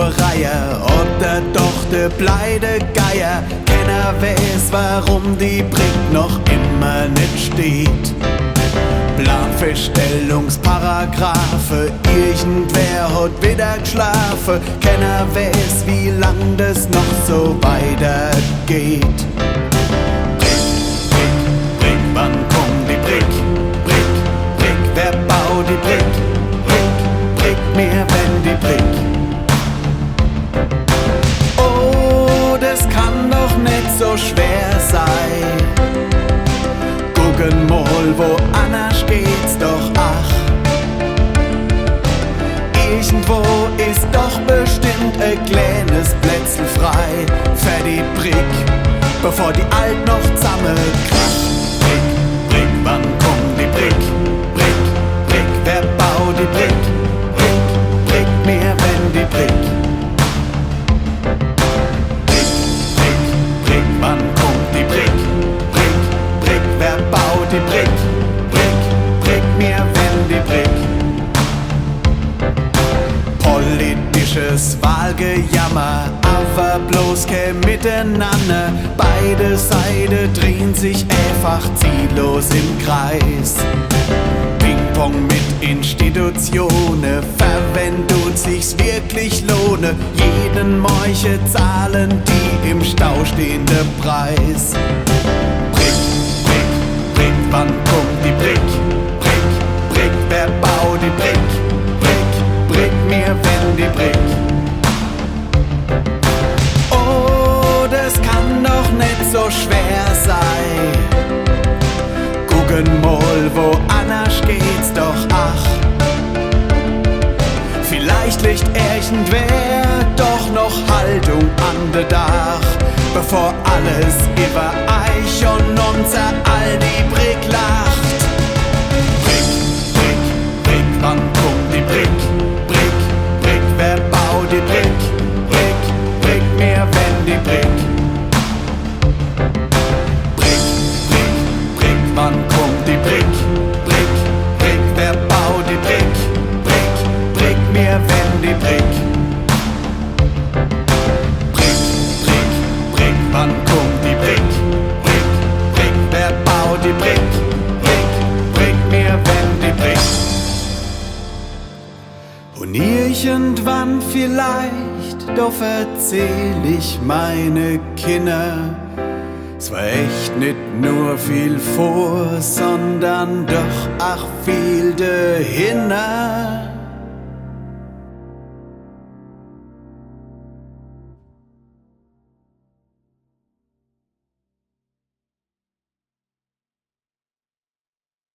Reihe oder doch de Pleide Geier. Keiner weiß, warum die Brick noch immer nicht steht. Planfeststellungsparagraphe, irgendwer hat wieder geschlafen. Keiner weiß, wie lang das noch so weitergeht. Brick, Brick, Brick, wann kommt die Brick? Brick, Brick, wer baut die Brick? Brick, Brick, mir wenn die Brick. Oh, das kann doch nicht so schwer sein. Gucken mal, wo anders geht's doch, ach. Irgendwo ist doch bestimmt ein kleines Plätzl frei für die Brick, bevor die Alt noch zusammenkracht. Brick, Brick, wann kommt die Brick? Brick, Brick, wer baut die Brick? Brick, Brick, mir wenn die Brick. Brick, Brick, Brick, wann kommt die Brick? Brick, Brick, wer baut die Brick? Brick, Brick, mir wenn die Brick. Politisches Wahlgejammer, aber bloß kein Miteinander. Beide Seiten drehen sich einfach ziellos im Kreis. Ping-Pong mit Institutionen, verwendet tut sich's wirklich lohne. Jeden Morche zahlen die im Stau stehende Preis. Brick, Brick, Brick, wann kommt die Brick? Brick, Brick, wer baut die Brick? Brick, Brick, mir wenn die Brick. Oh, das kann doch nicht so schwer sein. Gucken mal, wo anders geht's doch, ach. Vielleicht liegt irgendwer doch noch Haltung an der Dach, bevor alles über Eich und unser all die Brick lacht. Brick, Brick, Brick, wann kommt die Brick? Brick, Brick, wer baut die Brick? Brick, Brick, mir wenn die Brick. Brick, Brick, Brick, wann kommt die Brick? Brick, Brick, wer baut die Brick? Brick, Brick, mir wenn die Brick. Brick, Brick, Brick, wann kommt die Brick? Brick, Brick, wer baut die Brick? Brick, Brick, mir wenn die Brick. Und irgendwann vielleicht, doch erzähl ich meine Kinder, es war echt nicht nur viel vor, sondern doch ach viel dahinter.